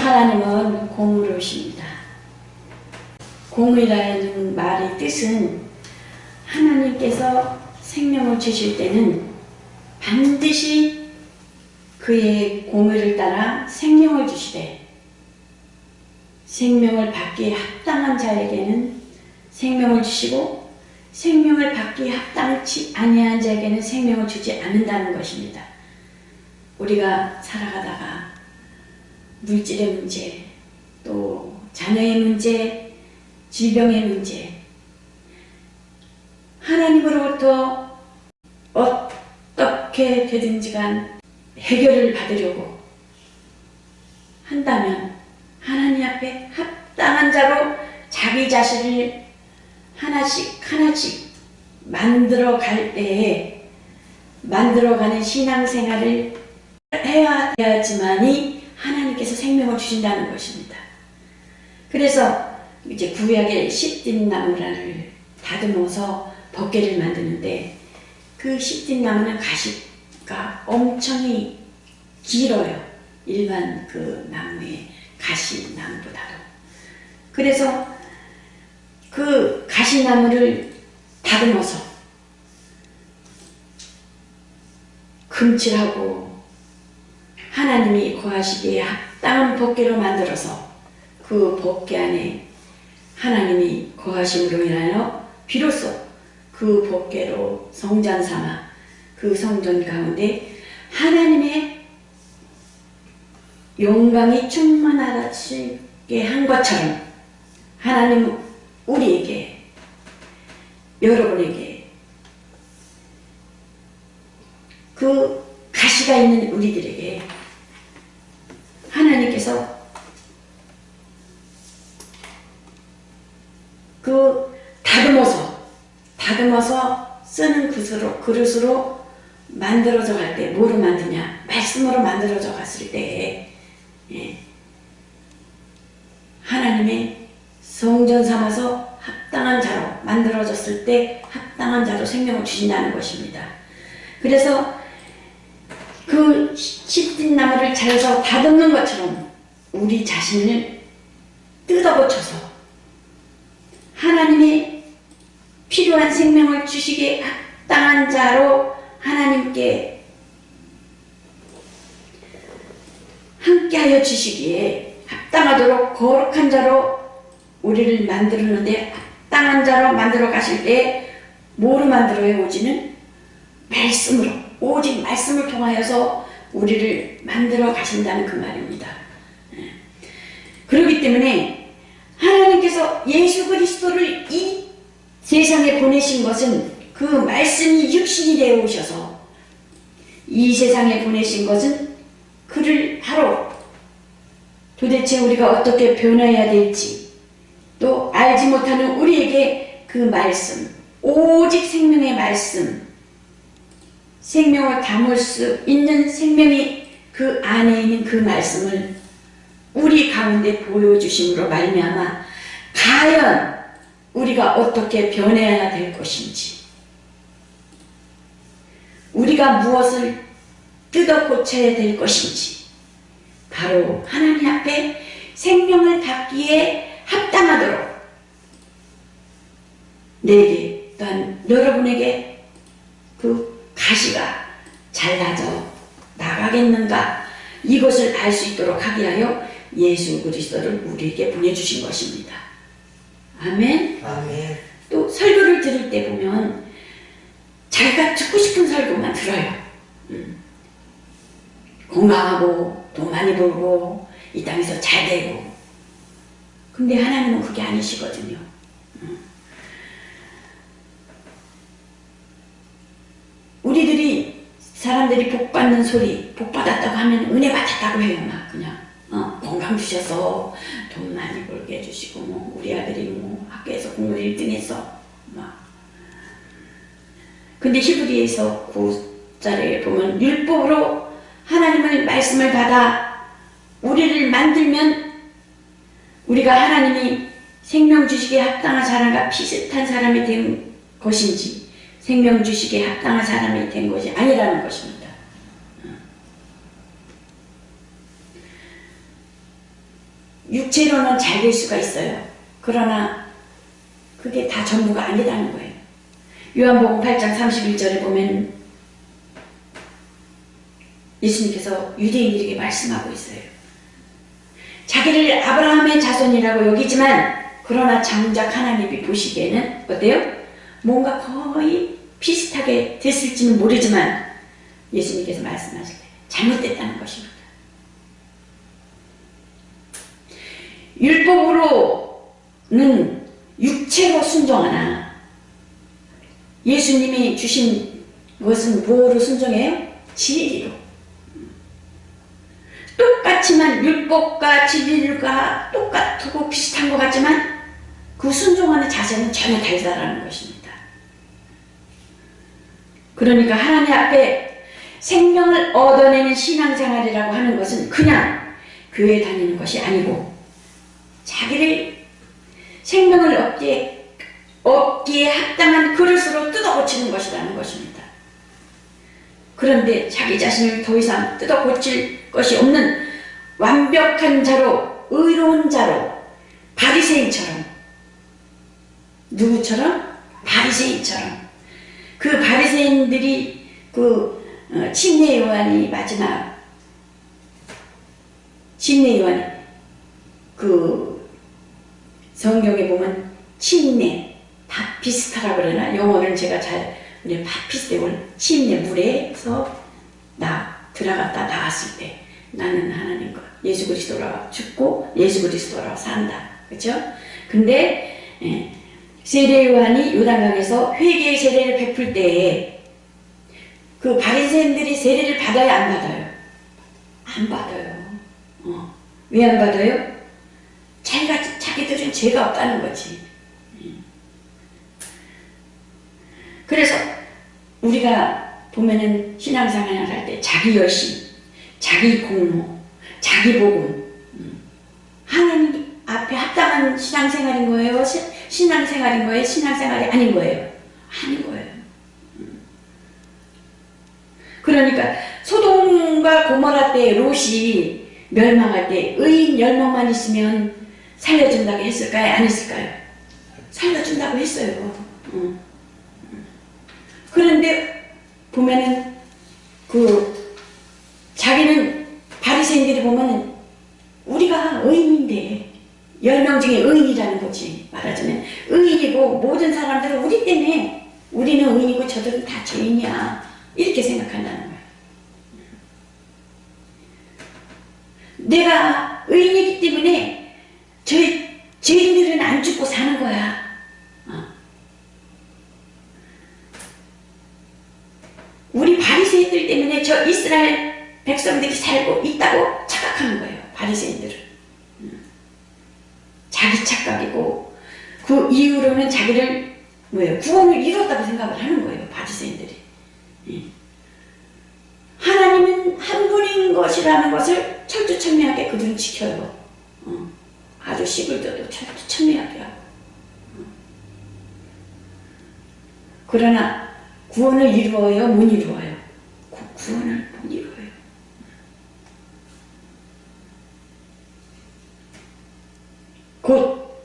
하나님은 공의로우십니다. 공의라는 말의 뜻은 하나님께서 생명을 주실 때는 반드시 그의 공의를 따라 생명을 주시되 생명을 받기에 합당한 자에게는 생명을 주시고 생명을 받기에 합당치 아니한 자에게는 생명을 주지 않는다는 것입니다. 우리가 살아가다가 물질의 문제, 또 자녀의 문제, 질병의 문제, 하나님으로부터 어떻게 되든지 간 해결을 받으려고 한다면 하나님 앞에 합당한 자로 자기 자신을 하나씩 만들어 갈 때에 만들어가는 신앙생활을 해야지만이 하나님께서 생명을 주신다는 것입니다. 그래서 이제 구약의 시띠나무를 다듬어서 덮개를 만드는데 그 시띠나무는 가시가 엄청 길어요. 일반 그 나무의 가시나무보다도. 그래서 그 가시나무를 다듬어서 금칠하고 하나님이 거하시기에 합당한 덮개로 만들어서 그 덮개 안에 하나님이 거하심으로 인하여 비로소 그 덮개로 성전 삼아 그 성전 가운데 하나님의 영광이 충만하시게 한 것처럼 하나님 우리에게, 여러분에게 그 가시가 있는 우리들에게 하나님께서 그 다듬어서 쓰는 그릇으로 만들어져 갈 때 뭐로 만드냐? 말씀으로 만들어져 갔을 때에 하나님의 성전 삼아서 합당한 자로 만들어졌을 때 합당한 자로 생명을 주신다는 것입니다. 그래서 그 시띠나무를 잘라서 다듬는 것처럼 우리 자신을 뜯어고쳐서 하나님이 필요한 생명을 주시기에 합당한 자로 하나님께 함께하여 주시기에 합당하도록 거룩한 자로 우리를 만들었는데 합당한 자로 만들어 가실 때 뭐로 만들어요? 오지는 말씀으로, 오직 말씀을 통하여서 우리를 만들어 가신다는 그 말입니다. 그렇기 때문에 하나님께서 예수 그리스도를 이 세상에 보내신 것은 그 말씀이 육신이 되어 오셔서 이 세상에 보내신 것은 그를 바로 도대체 우리가 어떻게 변화해야 될지 또 알지 못하는 우리에게 그 말씀, 오직 생명의 말씀, 생명을 담을 수 있는 생명이 그 안에 있는 그 말씀을 우리 가운데 보여주심으로 말미암아 과연 우리가 어떻게 변해야 될 것인지, 우리가 무엇을 뜯어 고쳐야 될 것인지, 바로 하나님 앞에 생명을 받기에 합당하도록 내게 또한 여러분에게 그 가시가 잘라져 나가겠는가, 이것을 알 수 있도록 하게 하여 예수 그리스도를 우리에게 보내주신 것입니다. 아멘. 아멘. 또 설교를 들을 때 보면 자기가 듣고 싶은 설교만 들어요. 건강하고 돈 많이 벌고 이 땅에서 잘 되고. 근데 하나님은 그게 아니시거든요. 우리들이 사람들이 복 받는 소리, 복 받았다고 하면 은혜 받았다고 해요. 막 그냥 건강 주셔서 돈 많이 벌게 해주시고 뭐 우리 아들이 뭐 학교에서 공부 1등 해서 막. 근데 히브리에서 9절에 보면 율법으로 하나님의 말씀을 받아 우리를 만들면 우리가 하나님이 생명 주시기에 합당한 사람과 비슷한 사람이 된 것인지 생명 주시기에 합당한 사람이 된 것이 아니라는 것입니다. 육체로는 잘 될 수가 있어요. 그러나 그게 다 전부가 아니라는 거예요. 요한복음 8장 31절에 보면 예수님께서 유대인들에게 말씀하고 있어요. 자기를 아브라함의 자손이라고 여기지만 그러나 정작 하나님이 보시기에는 어때요? 뭔가 거의 비슷하게 됐을지는 모르지만 예수님께서 말씀하실 때 잘못됐다는 것입니다. 율법으로는 육체로 순종하나 예수님이 주신 것은 뭐로 순종해요? 진리로. 똑같지만 율법과 진리가 똑같고 비슷한 것 같지만 그 순종하는 자세는 전혀 다르다는 것입니다. 그러니까 하나님 앞에 생명을 얻어내는 신앙생활이라고 하는 것은 그냥 교회 다니는 것이 아니고 자기를 생명을 얻기에 합당한 그릇으로 뜯어고치는 것이라는 것입니다. 그런데 자기 자신을 더 이상 뜯어고칠 것이 없는 완벽한 자로, 의로운 자로, 바리새인처럼, 누구처럼? 바리새인처럼. 그 바리새인들이 침례 요한이 마지막 침례 요한이 성경에 보면 침례 바피스타라고 그러나 영어는 제가 잘 바피스테올 침례 물에서 들어갔다 나왔을 때 나는 하나님과 예수 그리스도로 죽고 예수 그리스도로 산다. 그렇죠? 근데 세례 요한이 요단강에서 회개의 세례를 베풀 때에 그 바리새인들이 세례를 받아야 안 받아요? 안 받아요. 왜 안 받아요? 자기들은 죄가 없다는 거지. 그래서 우리가 보면은 신앙생활을 할 때 자기 열심, 자기 공로, 자기 복음, 하나님 앞에 합당한 신앙생활인 거예요? 신앙생활인 거예요? 신앙생활이 아닌 거예요? 아닌 거예요. 그러니까 소돔과 고모라 때 롯이 멸망할 때 의인 10명만 있으면 살려준다고 했을까요? 안 했을까요? 살려준다고 했어요. 그런데 보면은 자기는 바리새인들이 보면은 우리가 의인인데 10명 중에 의인이라는 거지. 말하자면 의인이고 모든 사람들은 우리 때문에 우리는 의인이고 저들은 다 죄인이야. 이렇게 생각한다는 거예요. 내가 의인이기 때문에 죄인들은 안 죽고 사는 거야. 우리 바리새인들 때문에 저 이스라엘 백성들이 살고 있다고 착각하는 거예요. 바리새인들은. 자기 착각이고 그 이후로는 자기를 구원을 이뤘다고 생각을 하는 거예요. 바리새인들이. 하나님은 한 분인 것이라는 것을 철두철미하게 그들은 지켜요. 아주 시골들도 철두철미하게 하고. 그러나 구원을 이루어요? 못 이루어요? 구원을 못 이루어요. 곧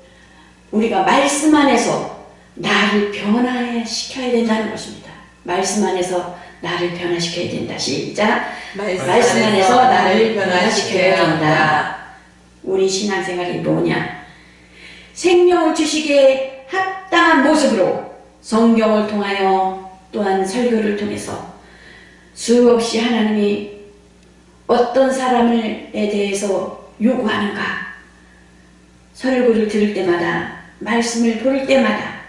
우리가 말씀 안에서 나를 변화시켜야 된다는 것입니다. 말씀 안에서 나를 변화시켜야 된다. 시작. 말씀 안에서 나를 변화시켜야 된다. 우리 신앙생활이 뭐냐? 생명을 주시기에 합당한 모습으로 성경을 통하여 또한 설교를 통해서 수없이 하나님이 어떤 사람에 대해서 요구하는가? 설교를 들을 때마다 말씀을 볼 때마다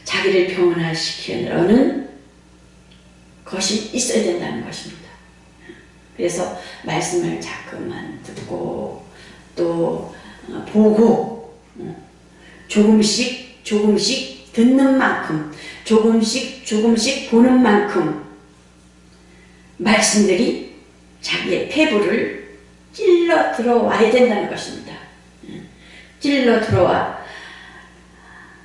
자기를 변화시키려는 것이 있어야 된다는 것입니다. 그래서 말씀을 자꾸만 듣고 또 보고 조금씩 듣는 만큼 조금씩 보는 만큼 말씀들이 자기의 폐부를 찔러 들어와야 된다는 것입니다. 찔러 들어와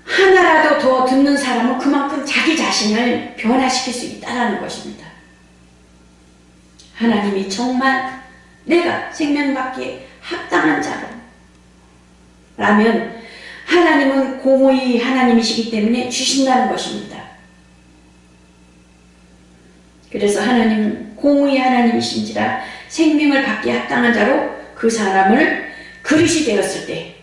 하나라도 더 듣는 사람은 그만큼 자기 자신을 변화시킬 수 있다는 것입니다. 하나님이 정말 내가 생명받기에 합당한 자로 라면 하나님은 공의 하나님이시기 때문에 주신다는 것입니다. 그래서 하나님은 공의 하나님이신지라 생명을 받기에 합당한 자로 그 사람을 그릇이 되었을 때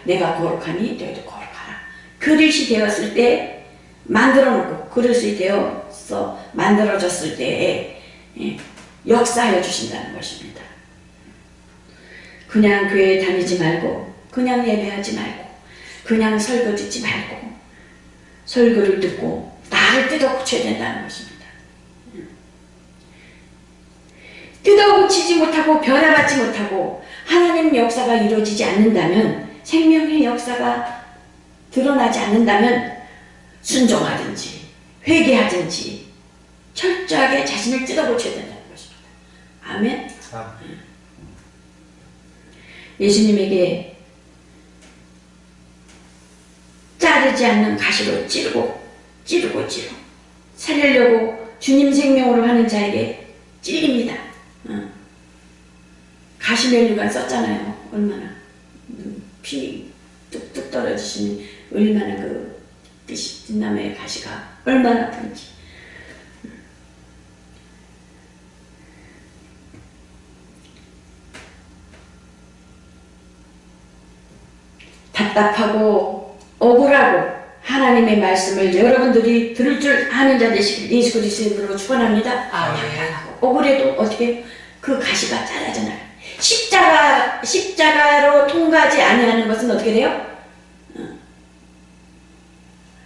내가 거룩하니 너희도 거룩하라. 그릇이 되었을 때 만들어 놓고 그릇이 되어서 만들어졌을 때에 역사하여 주신다는 것입니다. 그냥 교회에 다니지 말고 그냥 예배하지 말고 그냥 설교 듣지 말고 설교를 듣고 나를 뜯어고쳐야 된다는 것입니다. 뜯어고치지 못하고 변화받지 못하고 하나님 역사가 이루어지지 않는다면 생명의 역사가 드러나지 않는다면 순종하든지 회개하든지 철저하게 자신을 뜯어고쳐야 된다는 것입니다. 아멘. 예수님에게 자르지 않는 가시로 찌르고 살리려고 주님 생명으로 하는 자에게 찔립니다. 가시면류관 썼잖아요. 얼마나 피 뚝뚝 떨어지시는 얼마나 그 빛나무의 가시가 얼마나 아픈지. 답답하고 억울하고 하나님의 말씀을 여러분들이 들을 줄 아는 자 되시길 예수 그리스도의 이름으로 축원합니다. 답답하고 억울해도 어떻게 그 가시가 잘라져나요. 십자가로 통과하지 아니하는 것은 어떻게 돼요?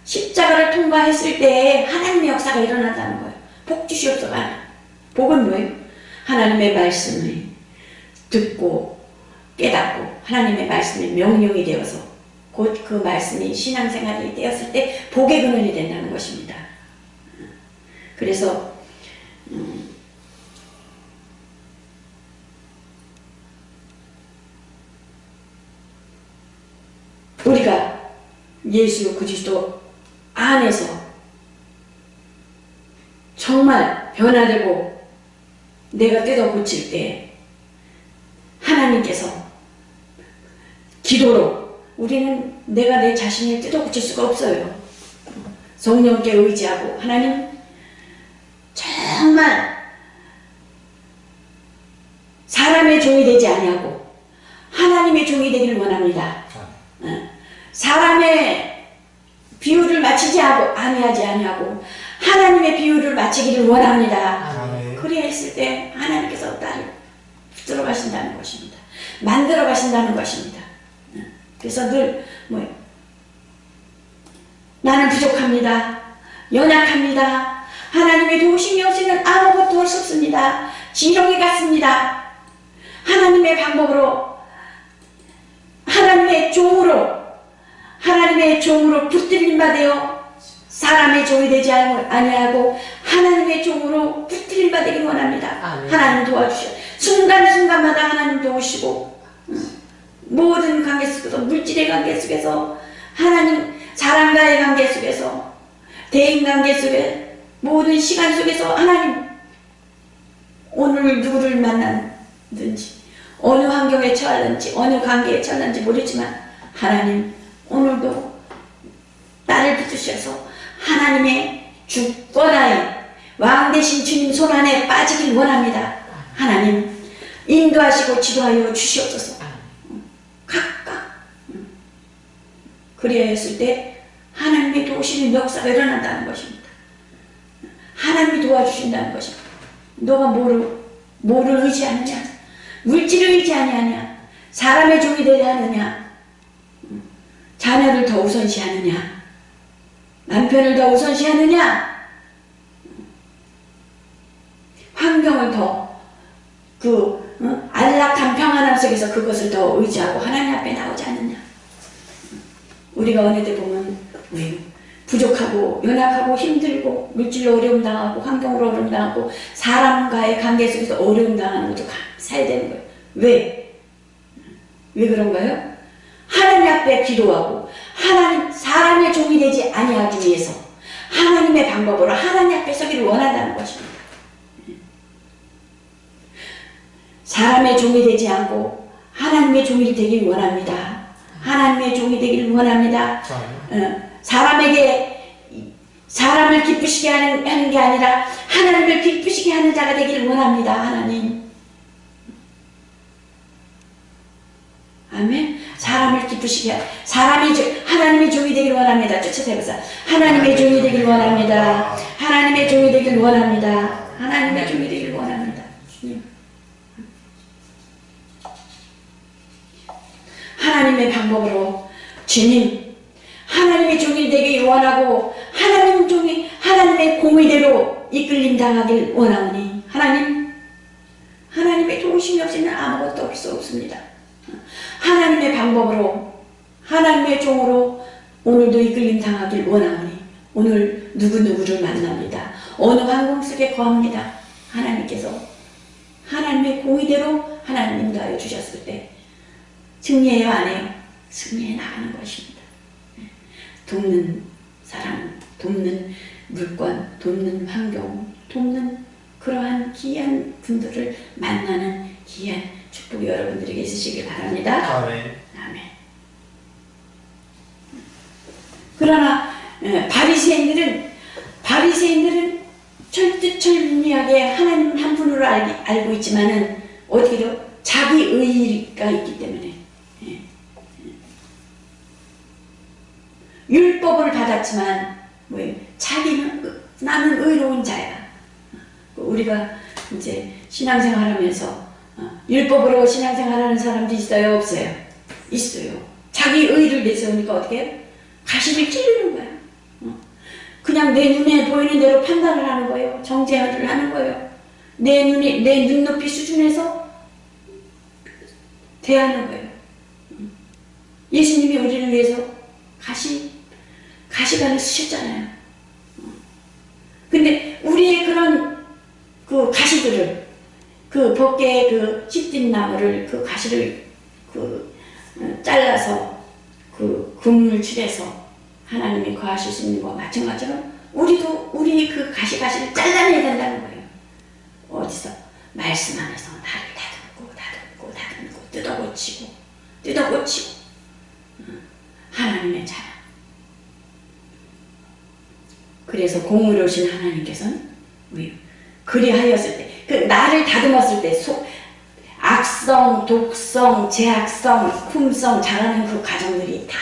십자가를 통과했을 때 하나님의 역사가 일어난다는 거예요. 복 주시옵소서. 복은 뭐예요? 하나님의 말씀을 듣고 깨닫고 하나님의 말씀이 명령이 되어서 곧 그 말씀이 신앙생활이 되었을 때 복의 근원이 된다는 것입니다. 그래서 우리가 예수 그리스도 안에서 정말 변화되고 내가 뜯어 고칠 때 하나님께서 기도로 우리는 내가 내 자신을 뜯어 고칠 수가 없어요. 성령께 의지하고 하나님 정말 사람의 종이 되지 아니하고 하나님의 종이 되기를 원합니다. 사람의 비유를 마치지 아니하지 아니하고 하나님의 비유를 마치기를 원합니다. 그래야 했을 때 하나님께서 나를 붙들어 가신다는 것입니다. 만들어 가신다는 것입니다. 그래서 늘 뭐예요? 나는 부족합니다. 연약합니다. 하나님의 도우심이 없이는 아무것도 할 수 없습니다. 지렁이 같습니다. 하나님의 방법으로 하나님의 종으로 붙들림 받아요. 사람의 종이 되지 아니하고 하나님의 종으로 붙들림 받기를 원합니다. 하나님 도와주셔. 순간순간마다 하나님 도우시고 모든 관계 속에서 물질의 관계 속에서 하나님 사람과의 관계 속에서 대인관계 속에 모든 시간 속에서 하나님 오늘 누구를 만났든지 어느 환경에 처하든지 어느 관계에 처하든지 모르지만 하나님 오늘도 나를 붙드셔서 하나님의 주권하에 왕 대신 주님 손안에 빠지길 원합니다. 하나님 인도하시고 지도하여 주시옵소서. 각각 그래야 했을 때 하나님의 도우시는 역사가 일어난다는 것입니다. 하나님이 도와주신다는 것입니다. 너가 뭐를 의지하느냐? 물질을 의지하느냐? 사람의 종이 되려 하느냐? 자녀를 더 우선시하느냐? 남편을 더 우선시하느냐? 환경을 더 안락한 평안함 속에서 그것을 더 의지하고 하나님 앞에 나오지 않느냐? 우리가 어느 때 보면 부족하고 연약하고 힘들고 물질로 어려움 당하고 환경으로 어려움 당하고 사람과의 관계 속에서 어려움 당하는 것도 감사해야 되는 거예요. 왜 그런가요? 하나님 앞에 기도하고 사람의 종이 되지 아니하기 위해서 하나님의 방법으로 하나님 앞에 서기를 원한다는 것입니다. 사람의 종이 되지 않고 하나님의 종이 되길 원합니다. 하나님의 종이 되기를 원합니다. 사람을 기쁘시게 하는 게 아니라 하나님을 기쁘시게 하는 자가 되기를 원합니다. 하나님. 아멘. 사람을 기쁘시게 하나님의 종이 되기를 원합니다. 쫓아대보자. 하나님의 종이 되기를 원합니다. 하나님의 종이 되기를 원합니다. 하나님의 종이 되기를 원합니다. 하나님의 방법으로 주님, 하나님의 종이 되기 원하고 하나님의 공의대로 이끌림 당하길 원하오니 하나님의 도우심이 없이는 아무것도 할 수 없습니다. 하나님의 방법으로 하나님의 종으로 오늘도 이끌림 당하길 원하오니 오늘 누구누구를 만납니다. 어느 환경 속에 거합니다. 하나님께서 하나님의 공의대로 하나님 인도하여 주셨을 때 승리해요 안 해요? 승리해 나가는 것입니다. 돕는 사람, 돕는 물건, 돕는 환경, 돕는 그러한 귀한 분들을 만나는 귀한 축복이 여러분들에게 있으시길 바랍니다. 아멘. 아멘. 그러나 바리새인들은 철두철미하게 하나님 한 분으로 알고 있지만은 어떻게도 자기 의의가 있기 때문에 율법을 받았지만 나는 의로운 자야. 우리가 이제 신앙생활하면서 율법으로 신앙생활하는 사람도 있어요, 없어요? 있어요. 자기 의의를 내세우니까 어떻게 해요? 가시를 찌르는 거야. 그냥 내 눈에 보이는 대로 판단을 하는 거예요. 정죄를 하는 거예요. 내 눈높이 수준에서 대하는 거예요. 예수님이 우리를 위해서 가시관을 쓰셨잖아요. 근데 우리의 그런 그 가시들을, 그 벗개의 그 시띠나무를, 그 가시를 잘라서 그 금을 칠해서 하나님이 거하실 수 있는 것과 마찬가지로 우리도 우리 그 가시를 잘라내야 된다는 거예요. 어디서? 말씀 안에서 나를 다듬고 뜯어고치고 하나님의 자랑. 그래서 공의로우신 하나님께서는 그리하였을 때, 그 나를 다듬었을 때 악성, 독성, 제약성, 품성 잘하는 그 가정들이 다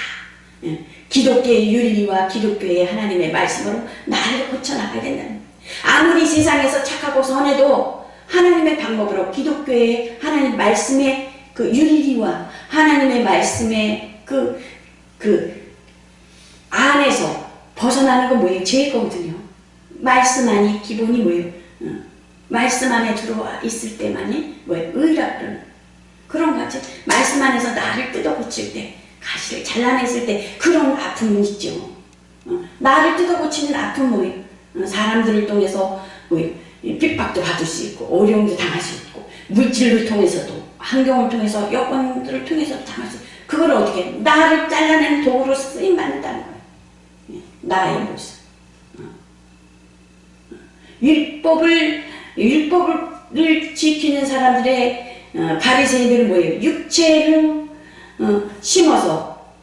기독교의 윤리와 기독교의 하나님의 말씀으로 나를 고쳐나가야 된다는 거예요. 아무리 세상에서 착하고 선해도 하나님의 방법으로 기독교의 하나님 말씀의 그 윤리와 하나님의 말씀의 그 안에서 벗어나는 건 뭐예요? 죄거든요. 말씀 안이 기본이 뭐예요? 말씀 안에 들어와 있을 때만이 뭐예요? 의라 그런 같이 말씀 안에서 나를 뜯어고칠 때, 가시를 잘라냈을 때 그런 아픔은 있죠. 나를 뜯어고치는 아픔 뭐예요? 사람들을 통해서 뭐예요? 핍박도 받을 수 있고 어려움도 당할 수 있고 물질을 통해서도 환경을 통해서 여건들을 통해서도 당할 수 있고 그걸 어떻게 해요? 나를 잘라내는 도구로 쓰임받는다는 거예요. 나의 모습. 율법을 지키는 사람들의 바리새인들은 뭐예요? 육체를 심어서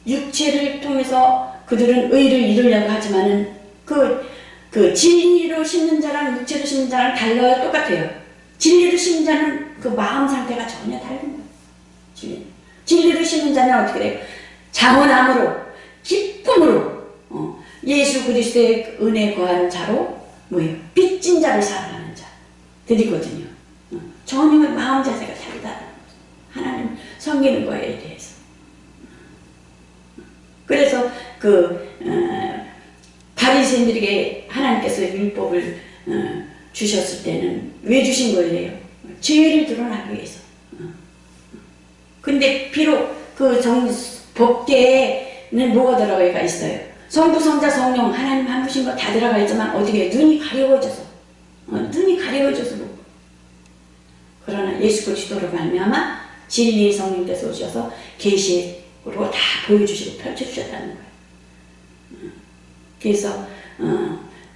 육체를 통해서 그들은 의를 이루려고 하지만은 그 진리로 심는 자랑 육체로 심는 자랑 달라요? 똑같아요. 진리로 심는 자는 그 마음 상태가 전혀 다른 거예요. 진리로 심는 자는 어떻게 돼요? 자원함으로 기쁨으로 예수 그리스도의 은혜 거하는 자로 뭐예요? 빚진 자를 사랑하는 자들이거든요. 전혀 마음 자세가 다르다는 거죠. 하나님 섬기는 거에 대해서. 그래서 바리새인들에게 하나님께서 율법을 주셨을 때는 왜 주신 거예요? 죄를 드러나기 위해서. 근데 비록 그 법계에는 뭐가 들어가 있어요? 성부, 성자, 성령 하나님 한 분신 거 다 들어가 있지만 어떻게 눈이 가려워져서 그러나 예수 그리스도로 말미암아 진리의 성령께서 오셔서 계시로 다 보여주시고 펼쳐주셨다는 거예요. 그래서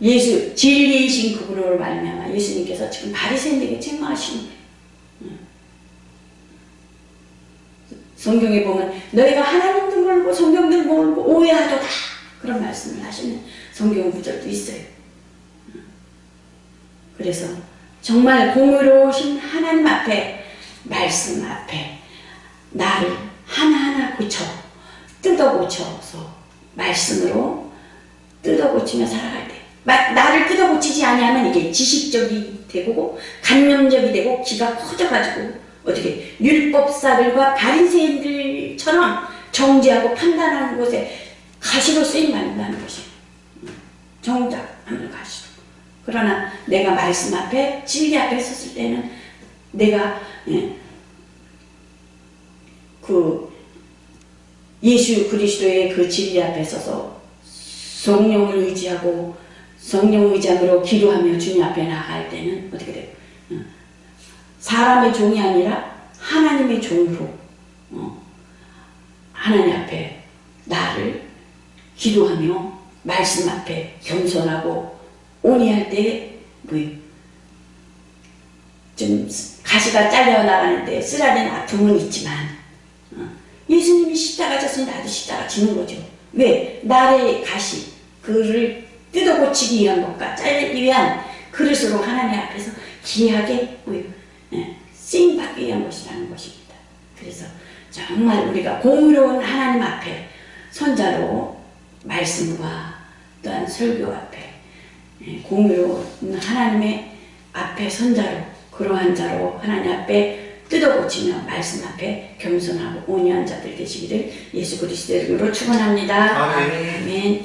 예수 진리이신 그분으로 말미암아 예수님께서 지금 바리새인들에게 책망하시는 거예요. 성경에 보면 너희가 하나님도 모르고 성경도 모르고 오해하도다 그런 말씀을 하시는 성경 구절도 있어요. 그래서 정말 공의로우신 하나님 앞에 말씀 앞에 나를 하나하나 고쳐 뜯어 고쳐서 말씀으로 뜯어 고치며 살아갈 때 나를 뜯어 고치지 아니하면 이게 지식적이 되고 관념적이 되고 기가 커져가지고 어떻게 율법사들과 바리새인들처럼 정죄하고 판단하는 곳에 가시로 쓰임 받는다는 것이 정답하는 가시로. 그러나 내가 말씀 앞에 진리 앞에 섰을 때는 내가 그 예수 그리스도의 그 진리 앞에 서서 성령을 의지하고 성령 의장으로 기도하며 주님 앞에 나아갈 때는 어떻게 돼요? 사람의 종이 아니라 하나님의 종으로 하나님 앞에 나를 기도하며 말씀 앞에 겸손하고 온유할 때 뭐예요? 좀 가시가 잘려 나가는데 쓰라린 아픔은 있지만 예수님이 십자가 졌으니 나도 십자가 지는 거죠. 왜? 나의 가시 그를 뜯어 고치기 위한 것과 잘리기 위한 그릇으로 하나님 앞에서 귀하게 뭐예요? 쓰임받기 위한 것이라는 것입니다. 그래서 정말 우리가 공의로운 하나님 앞에 선자로 말씀과 또한 설교 앞에 공의로운 하나님의 앞에 선자로 그러한 자로 하나님 앞에 뜯어고치며 말씀 앞에 겸손하고 온유한 자들 되시기를 예수 그리스도의 이름으로 축원합니다. 아멘. 아멘.